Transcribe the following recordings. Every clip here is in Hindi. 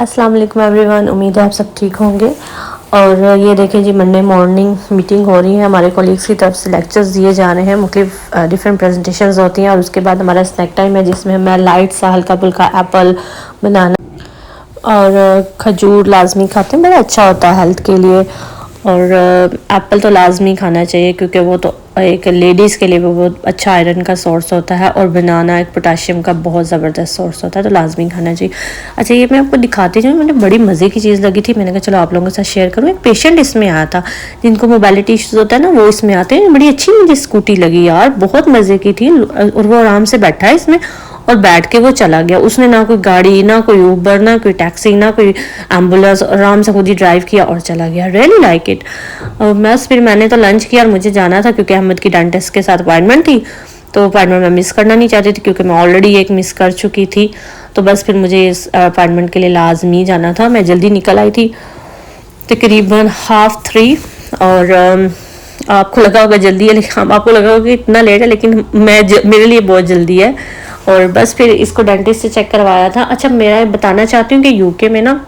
अस्सलाम वालेकुम एवरीवन। उम्मीद है आप सब ठीक होंगे। और ये देखें जी, मंडे मॉर्निंग मीटिंग हो रही है, हमारे कॉलीग्स की तरफ से लेक्चर्स दिए जा रहे हैं, मुख्तलिफ डिफरेंट प्रेजेंटेशंस होती हैं। और उसके बाद हमारा स्नैक टाइम है जिसमें मैं लाइट सा हल्का फुल्का एप्पल, बनाना और खजूर लाजमी खाते हैं, बड़ा अच्छा होता है हेल्थ के लिए। और एप्पल तो लाजमी खाना चाहिए क्योंकि वो तो एक लेडीज़ के लिए वो बहुत अच्छा आयरन का सोर्स होता है। और बनाना एक पोटाशियम का बहुत ज़बरदस्त सोर्स होता है, तो लाजमी खाना चाहिए। अच्छा, ये मैं आपको दिखाती हूँ, मुझे बड़ी मज़े की चीज़ लगी थी, मैंने कहा चलो आप लोगों के साथ शेयर करूँ। एक पेशेंट इसमें आया था जिनको मोबाइलिटी इश्यूज़ होता है ना, वो इसमें आते हैं। बड़ी अच्छी मुझे स्कूटी लगी यार, बहुत मज़े की थी। और वो आराम से बैठा है इसमें और बैठ के वो चला गया। उसने ना कोई गाड़ी, ना कोई ऊबर, ना कोई टैक्सी, ना कोई एम्बुलेंस, आराम से खुद ही ड्राइव किया और चला गया। Really like it. बस फिर मैंने तो लंच किया और मुझे जाना था क्योंकि अहमद की डेंटिस्ट के साथ अपॉइंटमेंट थी। तो अपॉइंटमेंट मैं मिस करना नहीं चाहती थी क्योंकि मैं ऑलरेडी एक मिस कर चुकी थी। तो बस फिर मुझे इस अपॉइंटमेंट के लिए लाजमी जाना था। मैं जल्दी निकल आई थी, तकरीबन 2:30। और आपको लगा होगा जल्दी है, लेकिन आपको लगा होगा कि इतना लेट है, लेकिन मेरे लिए बहुत जल्दी है। और बस फिर इसको डेंटिस्ट से चेक करवाया था। अच्छा, मैं बताना चाहती हूँ कि यूके में ना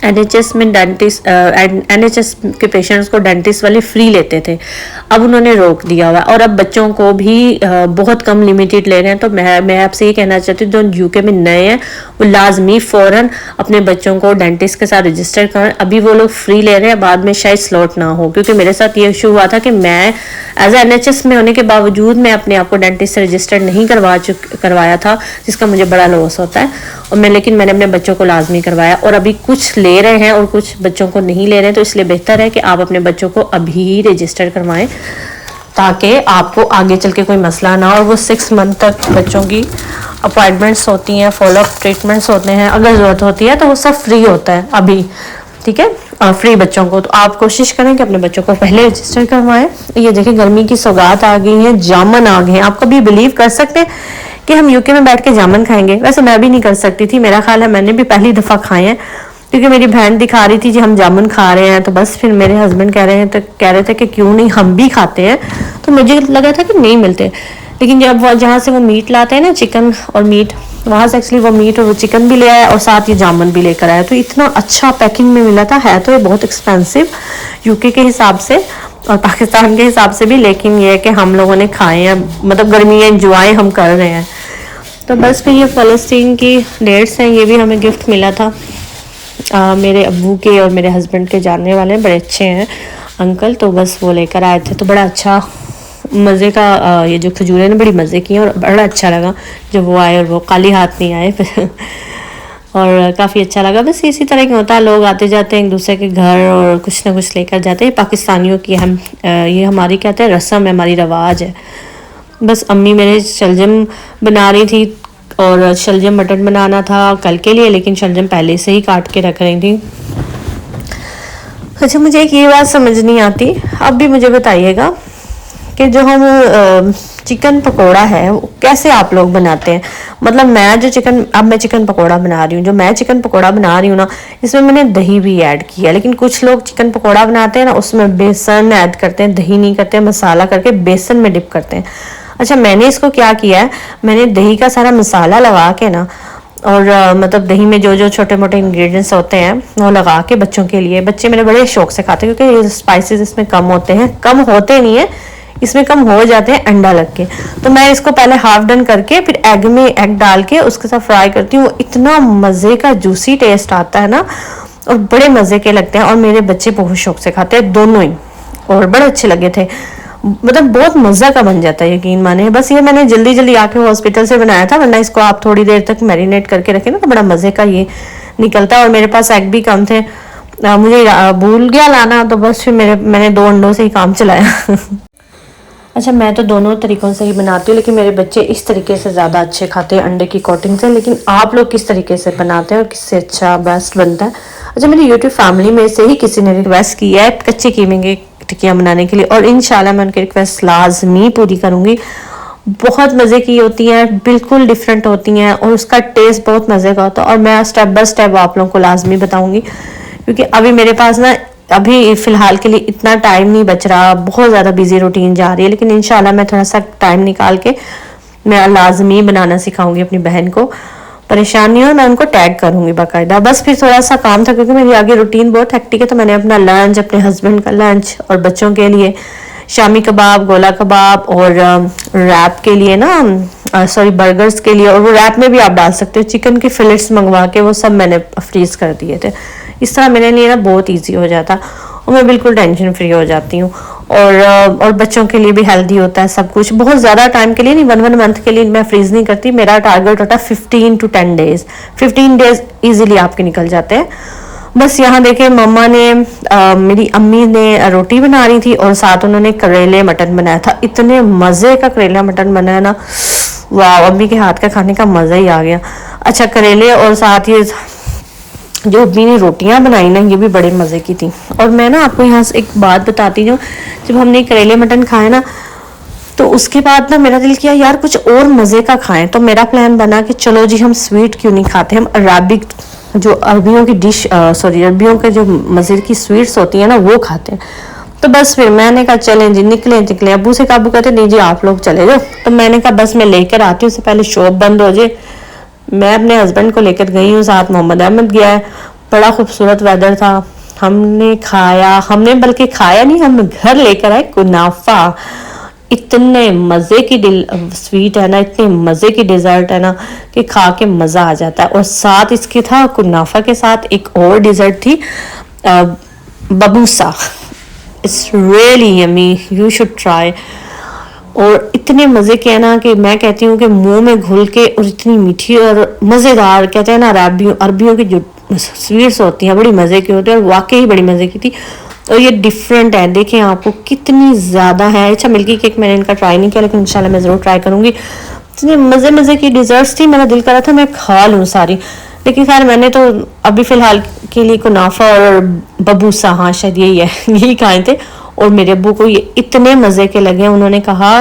एनएचएस में डेंटिस्ट एनएचएस के पेशेंट्स को डेंटिस्ट वाले फ्री लेते थे, अब उन्होंने रोक दिया हुआ। और अब बच्चों को भी बहुत कम लिमिटेड ले रहे हैं। तो मैं आपसे ये कहना चाहती हूँ, जो यूके में नए हैं वो लाजमी फ़ौरन अपने बच्चों को डेंटिस्ट के साथ रजिस्टर करें। अभी वो लोग फ्री ले रहे हैं, बाद में शायद स्लॉट ना हो। क्योंकि मेरे साथ ये इशू हुआ था कि मैं एज एनएचएस में होने के बावजूद मैं अपने आप को डेंटिस्ट से रजिस्टर्ड नहीं करवाया था, जिसका मुझे बड़ा लॉस होता है। और लेकिन मैंने अपने बच्चों को लाजमी करवाया। और अभी कुछ ले रहे हैं और कुछ बच्चों को नहीं ले रहे हैं, तो इसलिए बेहतर है कि आप अपने बच्चों को अभी ही रजिस्टर करवाएं ताकि आपको आगे चल के कोई मसला ना हो। वो 6 मंथ तक बच्चों की अपॉइंटमेंट्स होती हैं, फॉलोअप ट्रीटमेंट्स होते हैं, अगर ज़रूरत होती है तो वो सब फ्री होता है अभी, ठीक है, फ्री बच्चों को। तो आप कोशिश करें कि अपने बच्चों को पहले रजिस्टर करवाएं। ये देखिए, गर्मी की सौगात आ गई है, जामुन आ गए हैं। आप कभी बिलीव कर सकते हैं कि हम यूके में बैठ के जामुन खाएंगे? वैसे मैं भी नहीं कर सकती थी, मेरा ख्याल है मैंने भी पहली दफ़ा खाए हैं क्योंकि मेरी बहन दिखा रही थी जी हम जामुन खा रहे हैं। तो बस फिर मेरे हस्बैंड कह रहे थे कि क्यों नहीं हम भी खाते हैं। तो मुझे लगा था कि नहीं मिलते, लेकिन जब जहाँ से वो मीट लाते हैं ना, चिकन और मीट, वहाँ से एक्चुअली वो मीट और वो चिकन भी ले आया और साथ ये जामुन भी लेकर आया। तो इतना अच्छा पैकिंग में मिला था। है तो ये बहुत एक्सपेंसिव यूके के हिसाब से और पाकिस्तान के हिसाब से भी, लेकिन ये है कि हम लोगों ने खाए हैं, मतलब गर्मी एंजॉय हम कर रहे हैं। तो बस फिर ये फ़लस्तीन की डेट्स हैं, ये भी हमें गिफ्ट मिला था। मेरे अब्बू के और मेरे हस्बैंड के जानने वाले हैं, बड़े अच्छे हैं अंकल, तो बस वो लेकर आए थे। तो बड़ा अच्छा मज़े का ये जो खजूरें ने बड़ी मज़े की हैं और बड़ा अच्छा लगा जब वो आए और वो खाली हाथ नहीं आए फिर और काफ़ी अच्छा लगा। बस इसी तरह का होता है, लोग आते जाते हैं एक दूसरे के घर और कुछ ना कुछ लेकर जाते हैं। पाकिस्तानियों की ये हमारी कहते हैं रस्म है, हमारी रवाज है। बस अम्मी मेरे शलजम बना रही थी और शलजम मटन बनाना था कल के लिए, लेकिन शलजम पहले से ही काट के रख रही थी। अच्छा, मुझे एक ये बात समझ नहीं आती, अब भी मुझे बताइएगा कि जो हम चिकन पकोड़ा है वो कैसे आप लोग बनाते हैं? मतलब मैं चिकन पकोड़ा बना रही हूँ, जो मैं चिकन पकोड़ा बना रही हूँ ना, इसमें मैंने दही भी ऐड किया। लेकिन कुछ लोग चिकन पकोड़ा बनाते हैं ना, उसमें बेसन ऐड करते हैं, दही नहीं करते, मसाला करके बेसन में डिप करते हैं। अच्छा, मैंने इसको क्या किया है, मैंने दही का सारा मसाला लगा के ना, और मतलब दही में जो जो छोटे मोटे इंग्रेडिएंट्स होते हैं वो लगा के बच्चों के लिए, बच्चे मेरे बड़े शौक से खाते हैं क्योंकि स्पाइसेस इसमें कम होते हैं, कम होते नहीं है इसमें, कम हो जाते हैं अंडा लग के। तो मैं इसको पहले हाफ डन करके फिर एग डाल के उसके साथ फ्राई करती हूँ। इतना मज़े का जूसी टेस्ट आता है ना, और बड़े मज़े के लगते हैं। और मेरे बच्चे बहुत शौक से खाते हैं दोनों ही, और बड़े अच्छे लगे थे। मतलब बहुत मज़ा का बन जाता है, यकीन माने। बस ये मैंने जल्दी जल्दी आके हॉस्पिटल से बनाया था, वरना इसको आप थोड़ी देर तक मैरिनेट करके रखें ना तो बड़ा मज़े का ये निकलता है। और मेरे पास एग भी कम थे, मुझे भूल गया लाना, तो बस फिर मैंने 2 अंडों से ही काम चलाया अच्छा, मैं तो दोनों तरीक़ों से ही बनाती हूँ, लेकिन मेरे बच्चे इस तरीके से ज़्यादा अच्छे खाते हैं अंडे की कोटिंग से। लेकिन आप लोग किस तरीके से बनाते हैं और किससे अच्छा बेस्ट बनता है? अच्छा, मेरी यूट्यूब फैमिली में से ही किसी ने रिक्वेस्ट की है कच्चे कीमे की टिक्कियाँ बनाने के लिए, और इंशाल्लाह मैं उनकी रिक्वेस्ट लाजमी पूरी करूँगी। बहुत मज़े की होती हैं, बिल्कुल डिफरेंट होती हैं और उसका टेस्ट बहुत मज़े का होता है। और मैं स्टेप बाय स्टेप आप लोगों को लाजमी बताऊँगी, क्योंकि अभी मेरे पास ना अभी फ़िलहाल के लिए इतना टाइम नहीं बच रहा, बहुत ज़्यादा बिजी रूटीन जा रही है। लेकिन इंशाल्लाह मैं थोड़ा सा टाइम निकाल के मैं लाजमी बनाना सिखाऊंगी अपनी बहन को। परेशान नहीं हो, मैं उनको टैग करूंगी बाकायदा। बस फिर थोड़ा सा काम था क्योंकि मेरी आगे रूटीन बहुत हेक्टिक है, तो मैंने अपना लंच, अपने हस्बैंड का लंच और बच्चों के लिए शामी कबाब, गोला कबाब और रैप के लिए ना सॉरी बर्गर्स के लिए, और वो रैप में भी आप डाल सकते हो चिकन के फिलेट्स मंगवा के, वो सब मैंने फ्रीज कर दिए थे। इस तरह मेरे लिए ना बहुत ईजी हो जाता और मैं बिल्कुल टेंशन फ्री हो जाती हूँ। और बच्चों के लिए भी हेल्दी होता है सब कुछ। बहुत ज़्यादा टाइम के लिए नहीं, 1 मंथ के लिए मैं फ्रीज नहीं करती। मेरा टारगेट होता है 15 to 10 डेज। 15 डेज ईजिली आपके निकल जाते हैं। बस यहाँ देखे मम्मा ने मेरी अम्मी ने रोटी बना रही थी और साथ उन्होंने करेले मटन बनाया था। इतने मज़े का करेला मटन बनाया ना, वाह, अम्मी के हाथ का खाने का मज़ा ही आ गया। अच्छा, करेले और साथ ये जो अम्मी ने रोटियां बनाई ना, ये भी बड़े मज़े की थी। और मैं ना आपको यहाँ से एक बात बताती हूँ, जब हमने करेले मटन खाए ना, तो उसके बाद ना मेरा दिल किया यार कुछ और मज़े का खाएं। तो मेरा प्लान बना कि चलो जी हम स्वीट क्यों नहीं खाते, हम अरबिक जो अरबियों की डिश अरबियों के जो मज़े की स्वीट्स होती है ना, वो खाते हैं। तो बस फिर मैंने कहा चलें जी, निकले। अबू से काबू कहते नहीं जी आप लोग चले जाओ। तो मैंने कहा बस मैं लेकर आती हूँ, उससे पहले शॉप बंद हो जाए। मैं अपने हस्बैंड को लेकर गई हूँ, साथ मोहम्मद अहमद गया है। बड़ा खूबसूरत वेदर था, हमने बल्कि खाया नहीं, हम घर लेकर आए कुनाफा। इतने मज़े की स्वीट है ना, इतने मज़े की डिज़र्ट है ना कि खा के मज़ा आ जाता है। और साथ इसके था कुनाफा के साथ एक और डिज़र्ट थी बबूसा। It's really yummy, you should try. और इतने मज़े के है ना कि मैं कहती हूँ कि मुंह में घुल के, और इतनी मीठी और मज़ेदार, कहते हैं ना अरबियों की जो स्वीट्स होती हैं बड़ी मज़े की होती है, और वाकई बड़ी मज़े की थी। और ये डिफरेंट है, देखें आपको कितनी ज़्यादा है। अच्छा, मिल्की केक मैंने इनका ट्राई नहीं किया, लेकिन इंशाल्लाह मैं ज़रूर ट्राई करूँगी। इतने मज़े की डिज़र्ट्स थी, मेरा दिल कर रहा था मैं खा लूँ सारी, लेकिन खैर मैंने तो अभी फ़िलहाल के लिए कुनाफा और बबूसा, हाँ शायद यही है, यही खाए थे। और मेरे अब्बू को ये इतने मज़े के लगे, उन्होंने कहा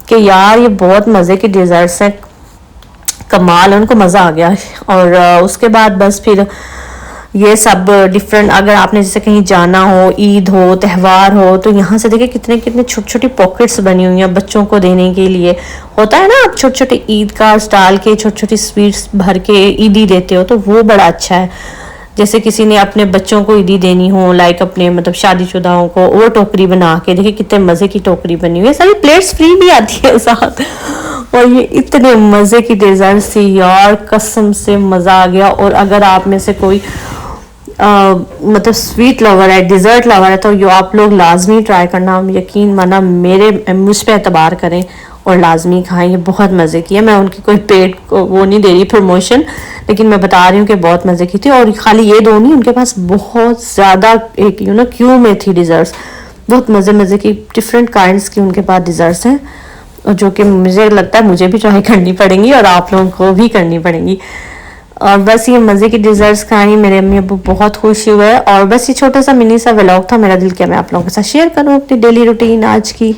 कि यार ये बहुत मज़े के डिज़र्ट्स हैं, कमाल, उनको मज़ा आ गया। और उसके बाद बस फिर ये सब डिफरेंट, अगर आपने जैसे कहीं जाना हो, ईद हो, त्यौहार हो, तो यहाँ से देखिए कितने कितने छोटी छोटी पॉकेट्स बनी हुई हैं बच्चों को देने के लिए। होता है ना, आप छोटे छोटे ईद कार्ड्स डाल के छोटी छोटी स्वीट्स भर के ईदी देते हो, तो वो बड़ा अच्छा है। जैसे किसी ने अपने बच्चों को ईदी देनी हो, लाइक अपने मतलब शादीशुदाओं को, वो टोकरी बना के, देखिए कितने मज़े की टोकरी बनी हुई है, सारी प्लेट्स फ्री भी आती है साथ। और ये इतने मज़े की डिज़ाइन थी यार, कसम से मज़ा आ गया। और अगर आप में से कोई मतलब स्वीट लवर है, डिज़र्ट लवर है, तो ये आप लोग लाजमी ट्राई करना, यकीन माना मुझ पे एतबार करें और लाजमी खाएं। ये बहुत मज़े की है। मैं उनकी कोई पेट को वो नहीं दे रही प्रमोशन, लेकिन मैं बता रही हूँ कि बहुत मज़े की थी। और खाली ये दो नहीं, उनके पास बहुत ज़्यादा एक क्यू में थी डिज़र्ट्स, बहुत मज़े की डिफरेंट काइंड्स की उनके पास डिज़र्ट्स हैं, जो कि मुझे लगता है मुझे भी ट्राई करनी पड़ेंगी और आप लोगों को भी करनी पड़ेंगी। और बस ये मज़े की डिज़र्ट्स खाई, मेरे अम्मी अब्बू बहुत खुश हुए। और बस ये छोटा सा मिनी सा व्लॉग था, मेरा दिल किया मैं आप लोगों के साथ शेयर करूँ अपनी डेली रूटीन आज की।